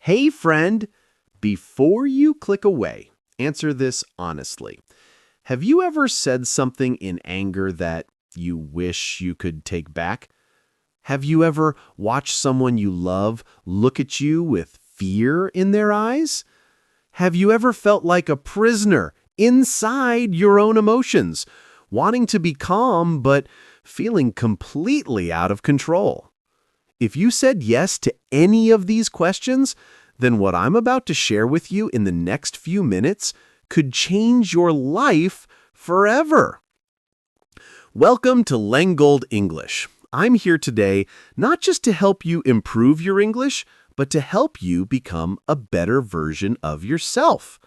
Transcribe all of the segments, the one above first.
Hey, friend, before you click away, answer this honestly. Have you ever said something in anger that you wish you could take back? Have you ever watched someone you love look at you with fear in their eyes? Have you ever felt like a prisoner inside your own emotions, wanting to be calm but feeling completely out of control? If you said yes to any of these questions, then what I'm about to share with you in the next few minutes could change your life forever. Welcome to Lengold English. I'm here today not just to help you improve your English, but to help you become a better version of yourself.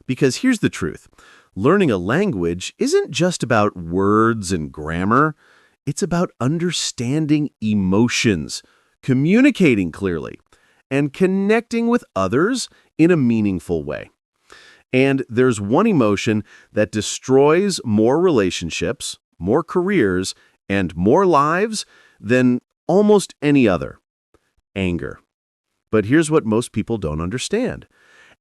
Because here's the truth. Learning a language isn't just about words and grammar. It's about understanding emotions, communicating clearly, and connecting with others in a meaningful way. And there's one emotion that destroys more relationships, more careers, and more lives than almost any other: anger. But here's what most people don't understand.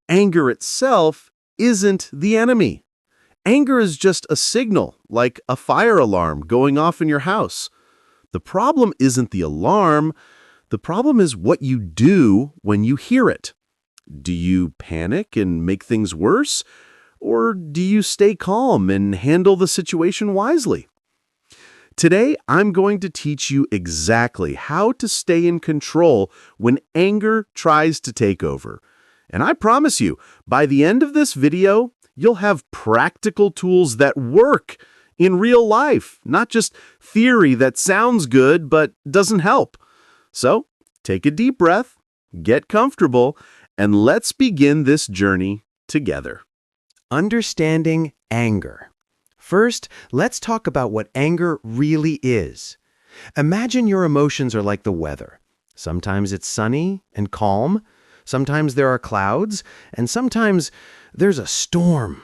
Anger itself isn't the enemy. Anger is just a signal, like a fire alarm going off in your house. The problem isn't the alarm. The problem is what you do when you hear it. Do you panic and make things worse? Or do you stay calm and handle the situation wisely? Today, I'm going to teach you exactly how to stay in control when anger tries to take over. And I promise you, by the end of this video, you'll have practical tools that work in real life, not just theory that sounds good but doesn't help. So, take a deep breath, get comfortable, and let's begin this journey together. Understanding anger. First, let's talk about what anger really is. Imagine your emotions are like the weather. Sometimes it's sunny and calm, sometimes there are clouds, and sometimes there's a storm.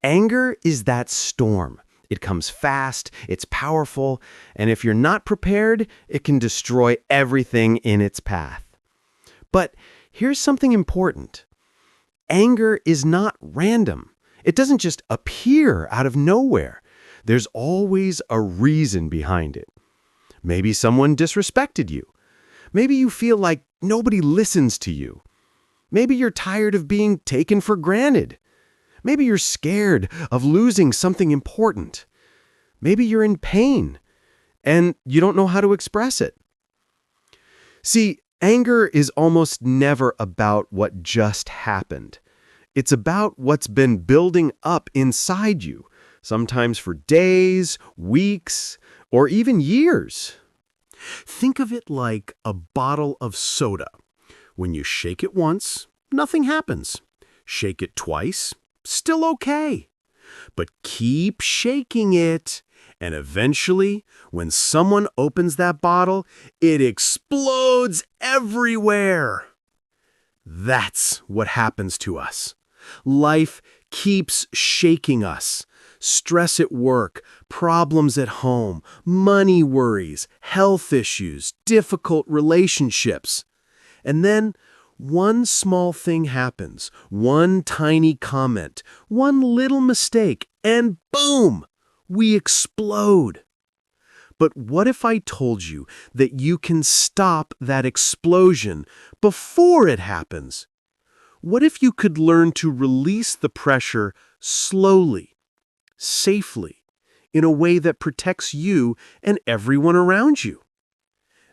Anger is that storm. It comes fast, it's powerful, and if you're not prepared, it can destroy everything in its path. But here's something important. Anger is not random. It doesn't just appear out of nowhere. There's always a reason behind it. Maybe someone disrespected you. Maybe you feel like nobody listens to you. Maybe you're tired of being taken for granted. Maybe you're scared of losing something important. Maybe you're in pain and you don't know how to express it. See, anger is almost never about what just happened. It's about what's been building up inside you, sometimes for days, weeks, or even years. Think of it like a bottle of soda. When you shake it once, nothing happens. Shake it twice, still okay. But keep shaking it, and eventually, when someone opens that bottle, it explodes everywhere. That's what happens to us. Life keeps shaking us. Stress at work, problems at home, money worries, health issues, difficult relationships. And then one small thing happens, one tiny comment, one little mistake, and boom, we explode. But what if I told you that you can stop that explosion before it happens? What if you could learn to release the pressure slowly, safely, in a way that protects you and everyone around you?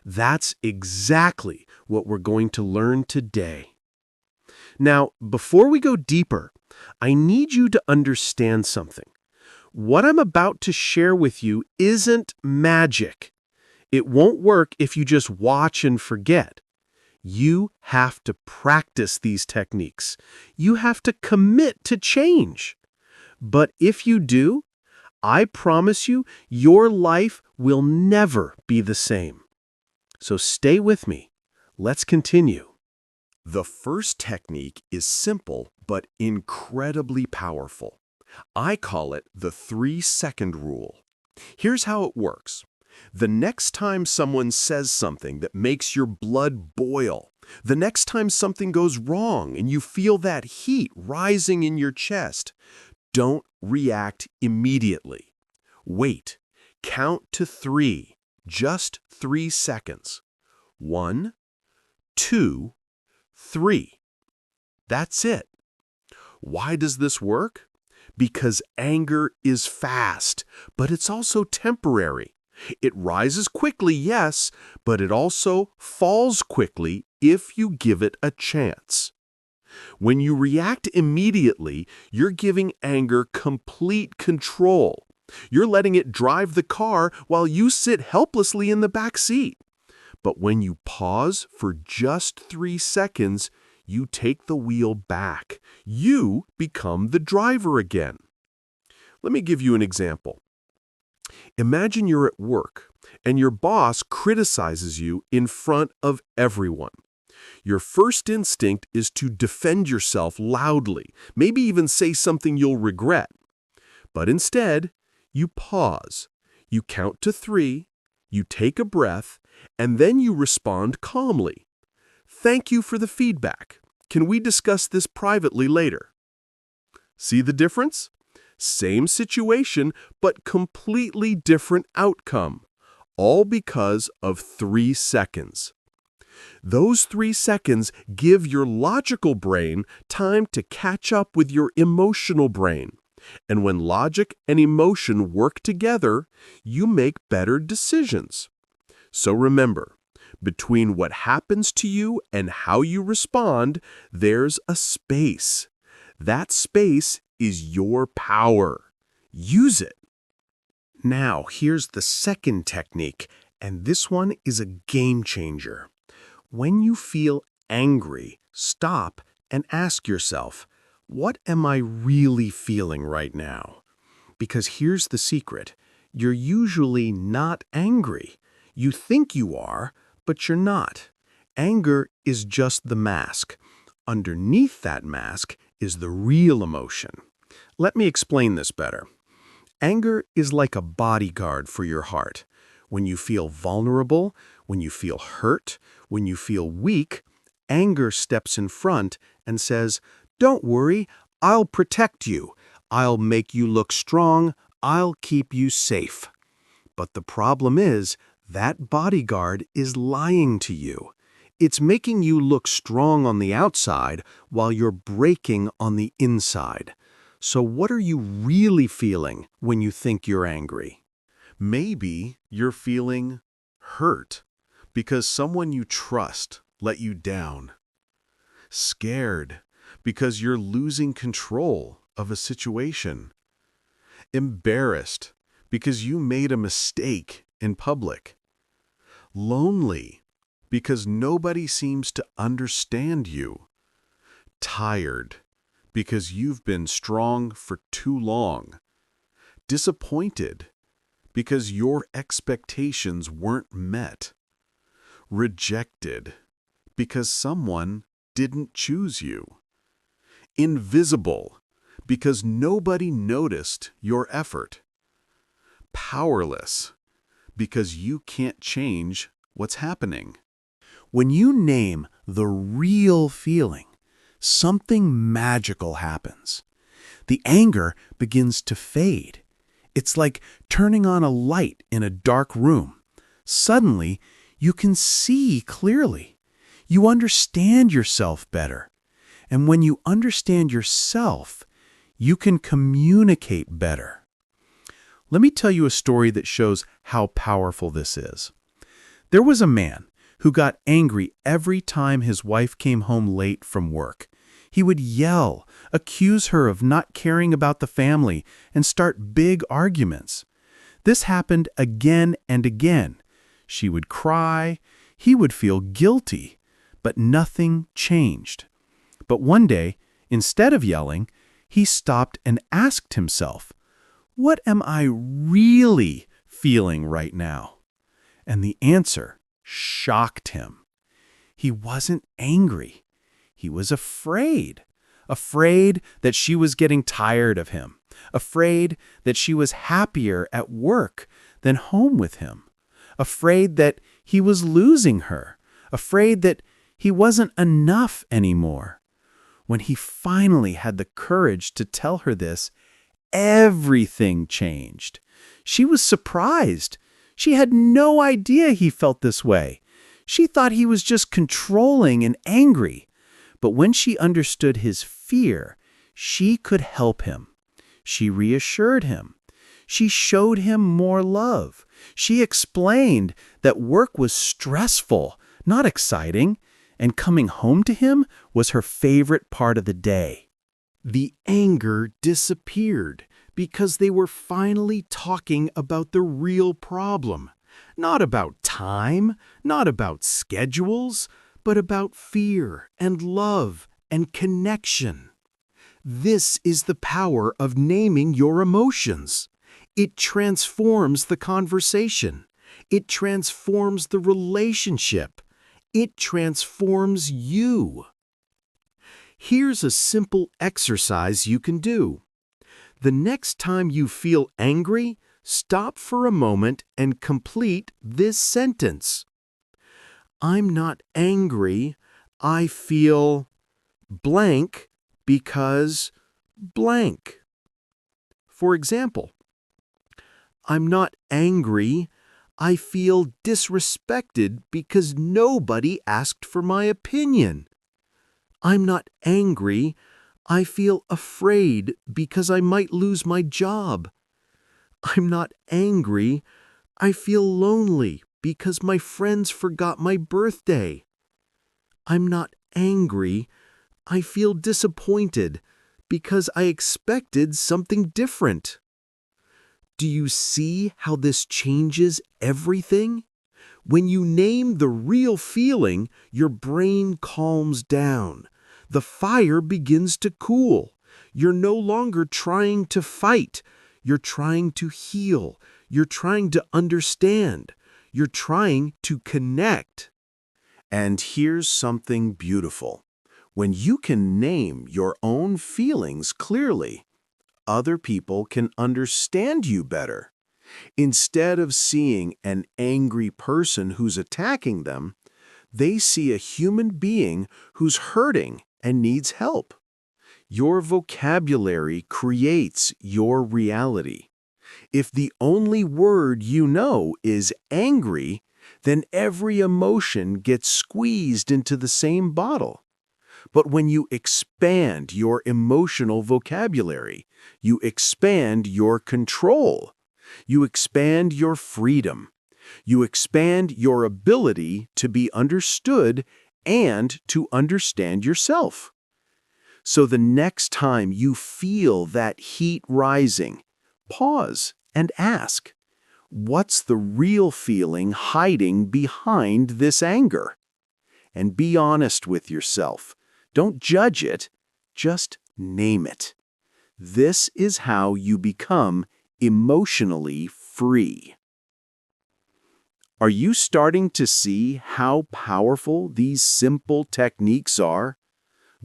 That's exactly what we're going to learn today. Now, before we go deeper, I need you to understand something. What I'm about to share with you isn't magic. It won't work if you just watch and forget. You have to practice these techniques. You have to commit to change. But if you do, I promise you, your life will never be the same. So stay with me. Let's continue. The first technique is simple but incredibly powerful. I call it the 3-second rule. Here's how it works. The next time someone says something that makes your blood boil, The next time something goes wrong and you feel that heat rising in your chest, don't react immediately. Wait. Count to 3. Just 3 seconds. 1, 2, 3. That's it. Why does this work? Because anger is fast, but it's also temporary. It rises quickly, yes, but it also falls quickly if you give it a chance. When you react immediately, you're giving anger complete control. You're letting it drive the car while you sit helplessly in the back seat. But when you pause for just 3 seconds, you take the wheel back. You become the driver again. Let me give you an example. Imagine you're at work and your boss criticizes you in front of everyone. Your first instinct is to defend yourself loudly, maybe even say something you'll regret. But instead, you pause, you count to 3, you take a breath, and then you respond calmly. Thank you for the feedback. Can we discuss this privately later? See the difference? Same situation, but completely different outcome, all because of 3 seconds. Those 3 seconds give your logical brain time to catch up with your emotional brain. And when logic and emotion work together, you make better decisions. So remember, between what happens to you and how you respond, there's a space. That space is your power. Use it. Now, here's the second technique, and this one is a game changer. When you feel angry, stop and ask yourself, what am I really feeling right now? Because here's the secret. You're usually not angry. You think you are, but you're not. Anger is just the mask. Underneath that mask is the real emotion. Let me explain this better. Anger is like a bodyguard for your heart. When you feel vulnerable, when you feel hurt, when you feel weak, anger steps in front and says, "Don't worry, I'll protect you. I'll make you look strong. I'll keep you safe." But the problem is, that bodyguard is lying to you. It's making you look strong on the outside while you're breaking on the inside. So what are you really feeling when you think you're angry? Maybe you're feeling hurt because someone you trust let you down. Scared because you're losing control of a situation. Embarrassed because you made a mistake in public. Lonely because nobody seems to understand you. Tired because you've been strong for too long. Disappointed because your expectations weren't met. Rejected because someone didn't choose you. Invisible because nobody noticed your effort. Powerless because you can't change what's happening. When you name the real feeling, something magical happens. The anger begins to fade. It's like turning on a light in a dark room. Suddenly, you can see clearly. You understand yourself better. And when you understand yourself, you can communicate better. Let me tell you a story that shows how powerful this is. There was a man who got angry every time his wife came home late from work. He would yell, accuse her of not caring about the family, and start big arguments. This happened again and again. She would cry, he would feel guilty, but nothing changed. But one day, instead of yelling, he stopped and asked himself, "What am I really feeling right now?" And the answer shocked him. He wasn't angry. He was afraid. Afraid that she was getting tired of him. Afraid that she was happier at work than home with him. Afraid that he was losing her. Afraid that He wasn't enough anymore. When he finally had the courage to tell her this, everything changed. She was surprised. She had no idea he felt this way. She thought he was just controlling and angry. But when she understood his fear, she could help him. She reassured him. She showed him more love. She explained that work was stressful, not exciting, and coming home to him was her favorite part of the day. The anger disappeared because they were finally talking about the real problem. Not about time, not about schedules, but about fear and love and connection. This is the power of naming your emotions. It transforms the conversation. It transforms the relationship. It transforms you. Here's a simple exercise you can do. The next time you feel angry, stop for a moment and complete this sentence. I'm not angry. I feel blank because blank. For example, I'm not angry. I feel disrespected because nobody asked for my opinion. I'm not angry. I feel afraid because I might lose my job. I'm not angry. I feel lonely because my friends forgot my birthday. I'm not angry. I feel disappointed because I expected something different. Do you see how this changes everything? When you name the real feeling, your brain calms down. The fire begins to cool. You're no longer trying to fight. You're trying to heal. You're trying to understand. You're trying to connect. And here's something beautiful. When you can name your own feelings clearly, other people can understand you better. Instead of seeing an angry person who's attacking them, they see a human being who's hurting and needs help. Your vocabulary creates your reality. If the only word you know is angry, then every emotion gets squeezed into the same bottle. But when you expand your emotional vocabulary, you expand your control. You expand your freedom. You expand your ability to be understood and to understand yourself. So the next time you feel that heat rising, pause and ask, what's the real feeling hiding behind this anger? And be honest with yourself. Don't judge it, just name it. This is how you become emotionally free. Are you starting to see how powerful these simple techniques are?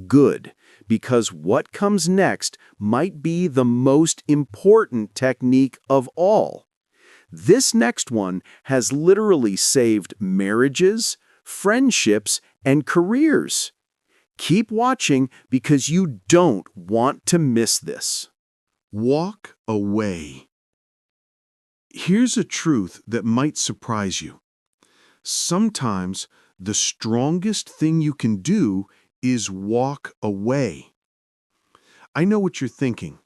Good, because what comes next might be the most important technique of all. This next one has literally saved marriages, friendships, and careers. Keep watching because you don't want to miss this. Walk away. Here's a truth that might surprise you. Sometimes the strongest thing you can do is walk away. I know what you're thinking,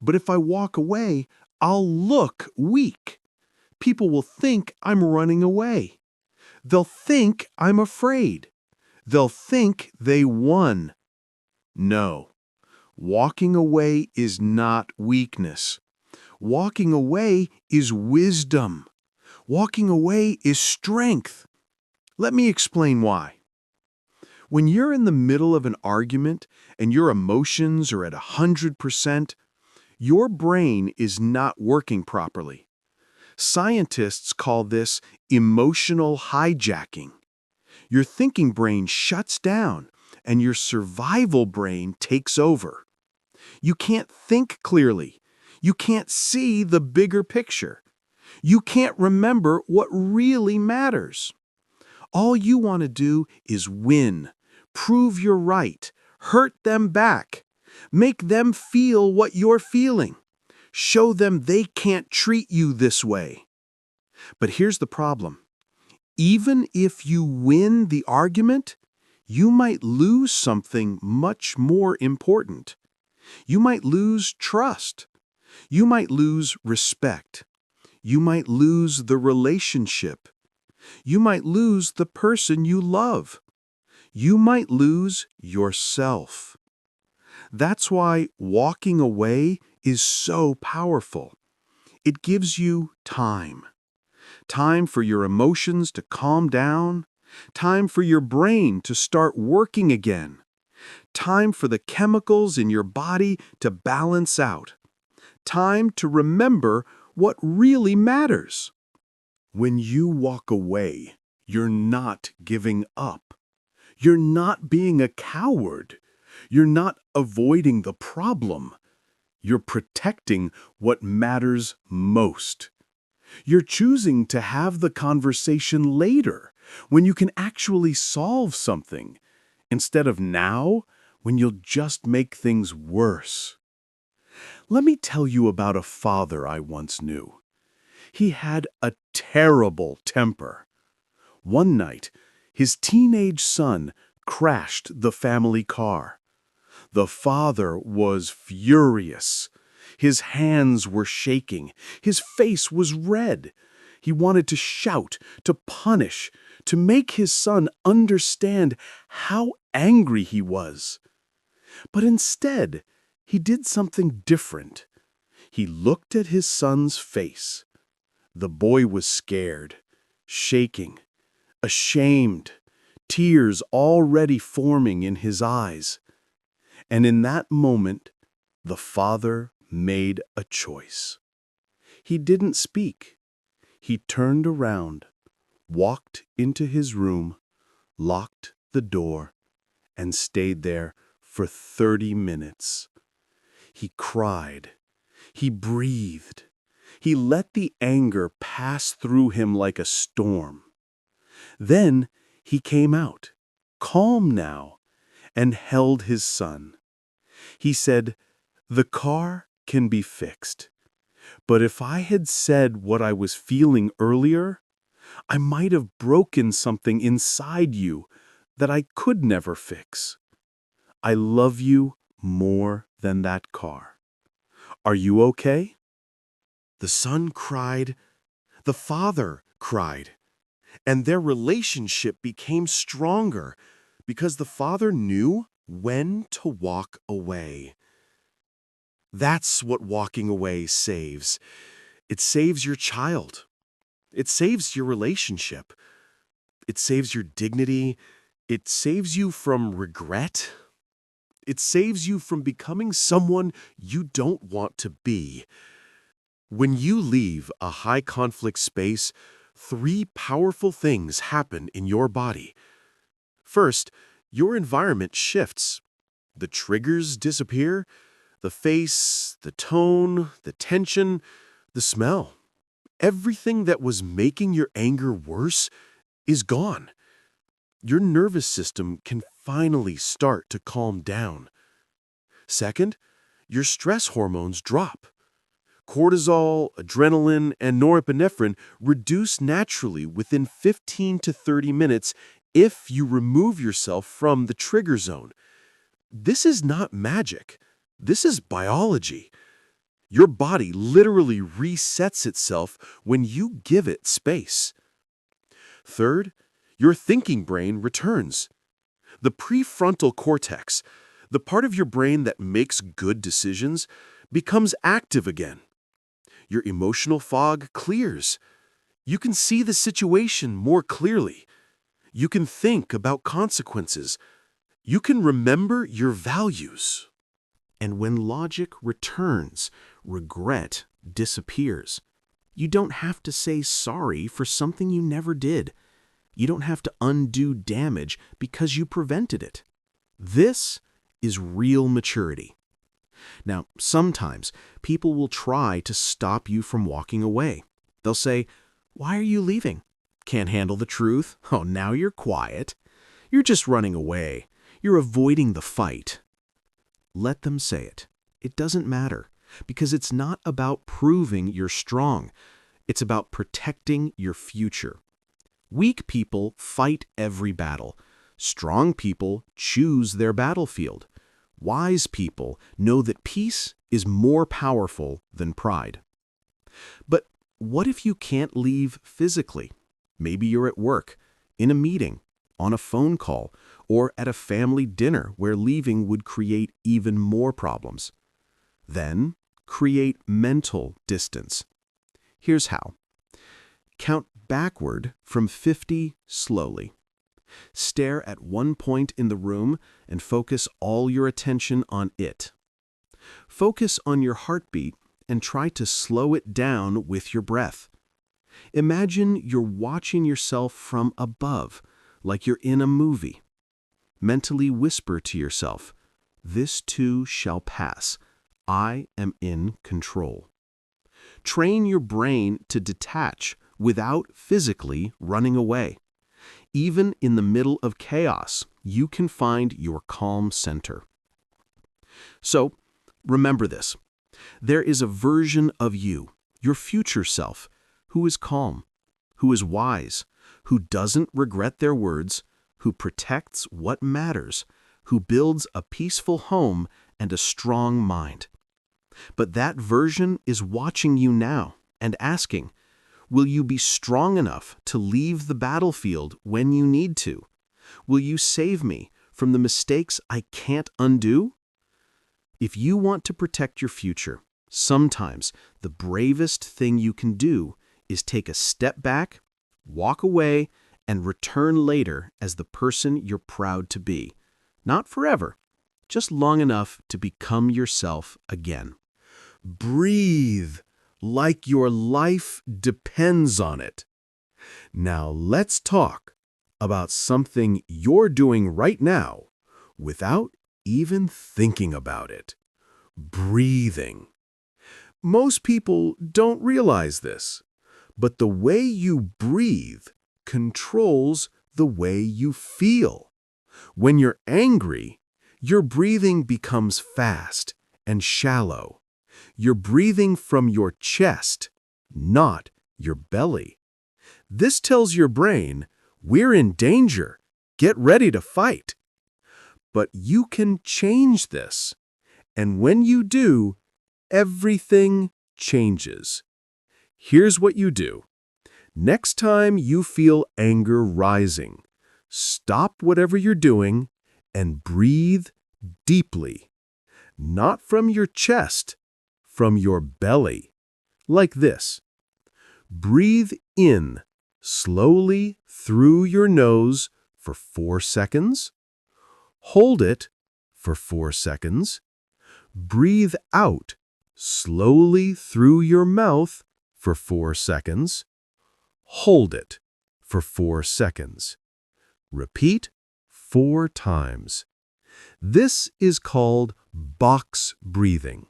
but if I walk away, I'll look weak. People will think I'm running away. They'll think I'm afraid. They'll think they won. No, walking away is not weakness. Walking away is wisdom. Walking away is strength. Let me explain why. When you're in the middle of an argument and your emotions are at 100%, your brain is not working properly. Scientists call this emotional hijacking. Your thinking brain shuts down and your survival brain takes over. You can't think clearly. You can't see the bigger picture. You can't remember what really matters. All you want to do is win, prove you're right, hurt them back, make them feel what you're feeling, show them they can't treat you this way. But here's the problem. Even if you win the argument, you might lose something much more important. You might lose trust. You might lose respect. You might lose the relationship. You might lose the person you love. You might lose yourself. That's why walking away is so powerful. It gives you time. Time for your emotions to calm down. Time for your brain to start working again. Time for the chemicals in your body to balance out. Time to remember what really matters. When you walk away, you're not giving up. You're not being a coward. You're not avoiding the problem. You're protecting what matters most. You're choosing to have the conversation later, when you can actually solve something, instead of now, when you'll just make things worse. Let me tell you about a father I once knew. He had a terrible temper. One night, his teenage son crashed the family car. The father was furious. His hands were shaking. His face was red. He wanted to shout, to punish, to make his son understand how angry he was. But instead, he did something different. He looked at his son's face. The boy was scared, shaking, ashamed, tears already forming in his eyes. And in that moment, the father made a choice. He didn't speak. He turned around, walked into his room, locked the door, and stayed there for 30 minutes. He cried. He breathed. He let the anger pass through him like a storm. Then he came out, calm now, and held his son. He said, "The car can be fixed. But if I had said what I was feeling earlier, I might have broken something inside you that I could never fix. I love you more than that car. Are you okay?" The son cried. The father cried. And their relationship became stronger because the father knew when to walk away. That's what walking away saves. It saves your child. It saves your relationship. It saves your dignity. It saves you from regret. It saves you from becoming someone you don't want to be. When you leave a high-conflict space, 3 powerful things happen in your body. First, your environment shifts. The triggers disappear. The face, the tone, the tension, the smell. Everything that was making your anger worse is gone. Your nervous system can finally start to calm down. Second, your stress hormones drop. Cortisol, adrenaline, and norepinephrine reduce naturally within 15 to 30 minutes if you remove yourself from the trigger zone. This is not magic. This is biology. Your body literally resets itself when you give it space. Third, your thinking brain returns. The prefrontal cortex, the part of your brain that makes good decisions, becomes active again. Your emotional fog clears. You can see the situation more clearly. You can think about consequences. You can remember your values. And when logic returns, regret disappears. You don't have to say sorry for something you never did. You don't have to undo damage because you prevented it. This is real maturity. Now, sometimes people will try to stop you from walking away. They'll say, "Why are you leaving? Can't handle the truth? Oh, now you're quiet. You're just running away. You're avoiding the fight. Let them say it. It doesn't matter, because it's not about proving you're strong. It's about protecting your future. Weak people fight every battle. Strong people choose their battlefield. Wise people know that peace is more powerful than pride. But what if you can't leave physically? Maybe you're at work, in a meeting, on a phone call, or at a family dinner where leaving would create even more problems. Then, create mental distance. Here's how. Count backward from 50 slowly. Stare at one point in the room and focus all your attention on it. Focus on your heartbeat and try to slow it down with your breath. Imagine you're watching yourself from above, like you're in a movie. Mentally whisper to yourself, "This too shall pass. I am in control." Train your brain to detach without physically running away. Even in the middle of chaos, you can find your calm center. So, remember this. There is a version of you, your future self, who is calm, who is wise, who doesn't regret their words, who protects what matters, who builds a peaceful home and a strong mind. But that version is watching you now and asking, will you be strong enough to leave the battlefield when you need to? Will you save me from the mistakes I can't undo? If you want to protect your future, sometimes the bravest thing you can do is take a step back, walk away, and return later as the person you're proud to be. Not forever, just long enough to become yourself again. Breathe like your life depends on it. Now let's talk about something you're doing right now without even thinking about it. Breathing. Most people don't realize this, but the way you breathe controls the way you feel. When you're angry, your breathing becomes fast and shallow. You're breathing from your chest, not your belly. This tells your brain, we're in danger. Get ready to fight. But you can change this. And when you do, everything changes. Here's what you do. Next time you feel anger rising, stop whatever you're doing and breathe deeply. Not from your chest, from your belly. Like this. Breathe in slowly through your nose for 4 seconds. Hold it for 4 seconds. Breathe out slowly through your mouth for 4 seconds. Hold it for 4 seconds. Repeat 4 times. This is called box breathing,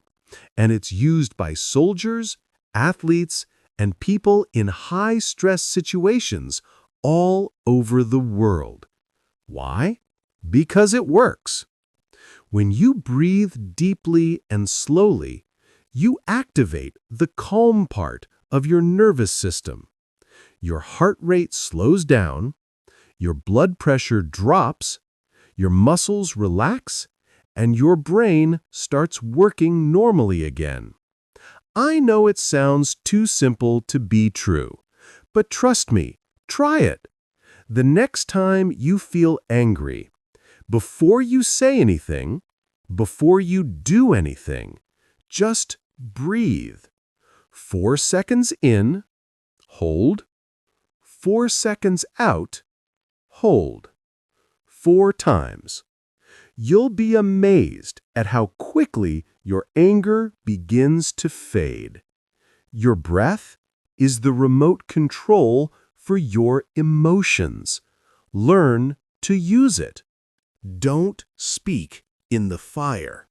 and it's used by soldiers, athletes, and people in high-stress situations all over the world. Why? Because it works. When you breathe deeply and slowly, you activate the calm part of your nervous system. Your heart rate slows down, your blood pressure drops, your muscles relax, and your brain starts working normally again. I know it sounds too simple to be true, but trust me, try it. The next time you feel angry, before you say anything, before you do anything, just breathe. 4 seconds in, hold. 4 seconds out, hold. 4 times. You'll be amazed at how quickly your anger begins to fade. Your breath is the remote control for your emotions. Learn to use it. Don't speak in the fire.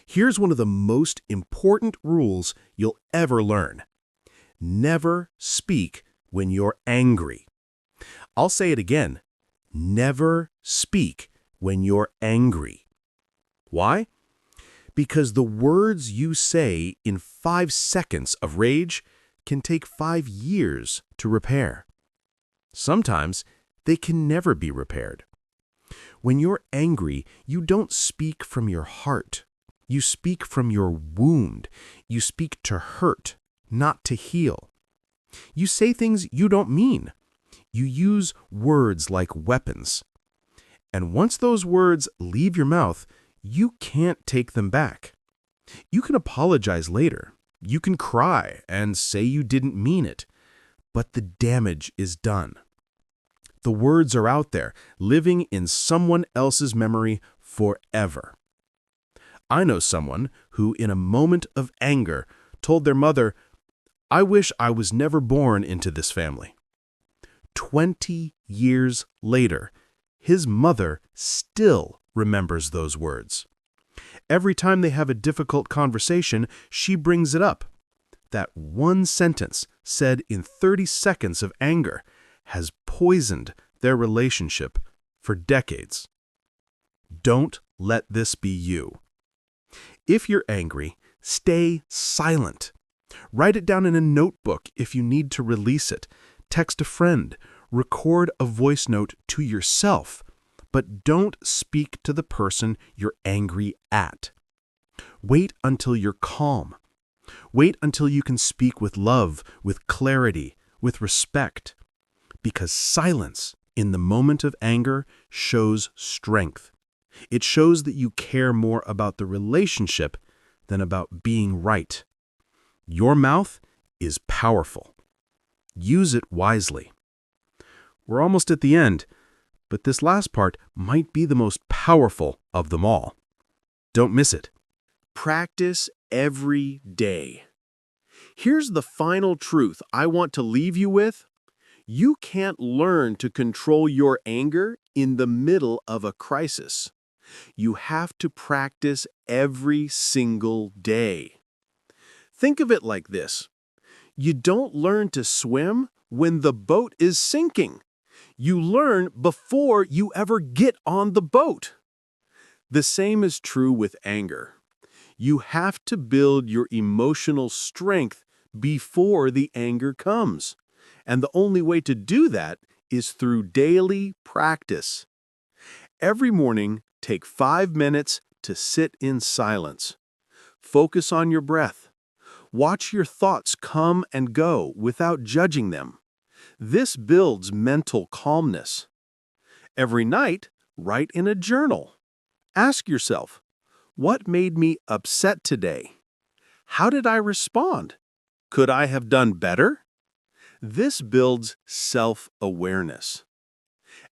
Here's one of the most important rules you'll ever learn. Never speak when you're angry. I'll say it again. Never speak when you're angry. Why? Because the words you say in 5 seconds of rage can take 5 years to repair. Sometimes they can never be repaired. When you're angry, you don't speak from your heart. You speak from your wound. You speak to hurt, not to heal. You say things you don't mean. You use words like weapons. And once those words leave your mouth, you can't take them back. You can apologize later. You can cry and say you didn't mean it. But the damage is done. The words are out there, living in someone else's memory forever. I know someone who, in a moment of anger, told their mother, "I wish I was never born into this family." 20 years later, his mother still remembers those words. Every time they have a difficult conversation, she brings it up. That one sentence, said in 30 seconds of anger, has poisoned their relationship for decades. Don't let this be you. If you're angry, stay silent. Write it down in a notebook if you need to release it. Text a friend. Record a voice note to yourself. But don't speak to the person you're angry at. Wait until you're calm. Wait until you can speak with love, with clarity, with respect. Because silence in the moment of anger shows strength. It shows that you care more about the relationship than about being right. Your mouth is powerful. Use it wisely. We're almost at the end, but this last part might be the most powerful of them all. Don't miss it. Practice every day. Here's the final truth I want to leave you with. You can't learn to control your anger in the middle of a crisis. You have to practice every single day. Think of it like this. You don't learn to swim when the boat is sinking. You learn before you ever get on the boat. The same is true with anger. You have to build your emotional strength before the anger comes. And the only way to do that is through daily practice. Every morning, take 5 minutes to sit in silence. Focus on your breath. Watch your thoughts come and go without judging them. This builds mental calmness. Every night, write in a journal. Ask yourself, what made me upset today? How did I respond? Could I have done better? This builds self-awareness.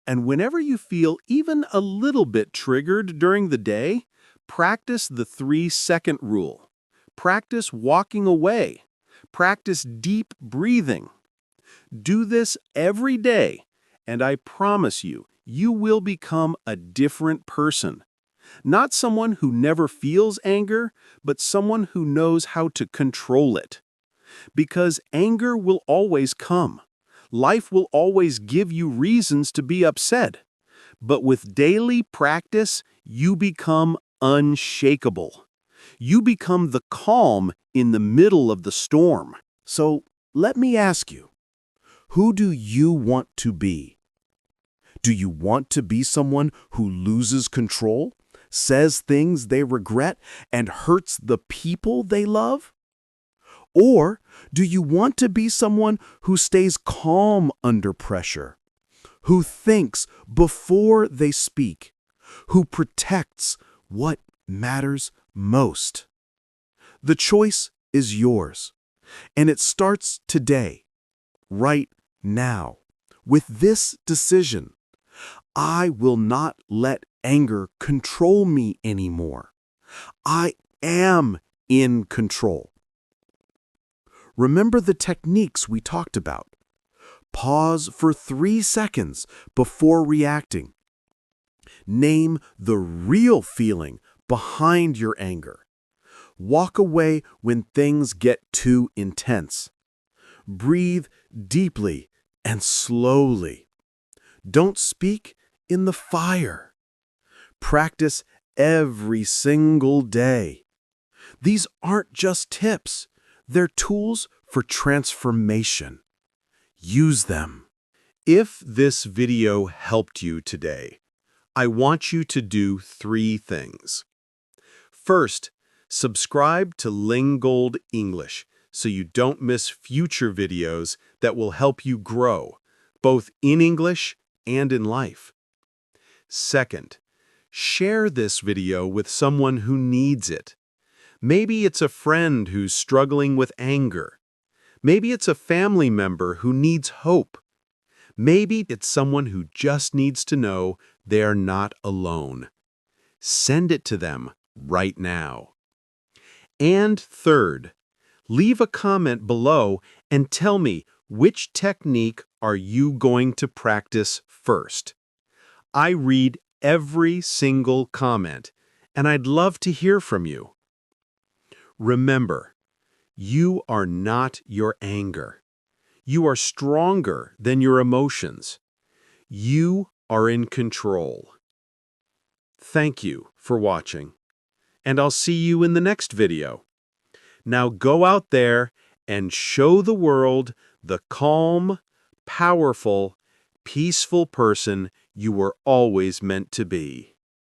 And whenever you feel even a little bit triggered during the day, practice the 3-second rule. Practice walking away. Practice deep breathing. Do this every day, and I promise you, you will become a different person. Not someone who never feels anger, but someone who knows how to control it. Because anger will always come. Life will always give you reasons to be upset. But with daily practice, you become unshakable. You become the calm in the middle of the storm. So let me ask you, who do you want to be? Do you want to be someone who loses control, says things they regret, and hurts the people they love? Or do you want to be someone who stays calm under pressure, who thinks before they speak, who protects what matters most? The choice is yours, and it starts today, right now, with this decision. I will not let anger control me anymore. I am in control. Remember the techniques we talked about. Pause for 3 seconds before reacting. Name the real feeling behind your anger. Walk away when things get too intense. Breathe deeply and slowly. Don't speak in the fire. Practice every single day. These aren't just tips. They're tools for transformation. Use them. If this video helped you today, I want you to do 3 things. First, subscribe to Lingold English so you don't miss future videos that will help you grow, both in English and in life. Second, share this video with someone who needs it. Maybe it's a friend who's struggling with anger. Maybe it's a family member who needs hope. Maybe it's someone who just needs to know they're not alone. Send it to them right now. And third, leave a comment below and tell me which technique are you going to practice first. I read every single comment, and I'd love to hear from you. Remember, you are not your anger. You are stronger than your emotions. You are in control. Thank you for watching, and I'll see you in the next video. Now go out there and show the world the calm, powerful, peaceful person you were always meant to be.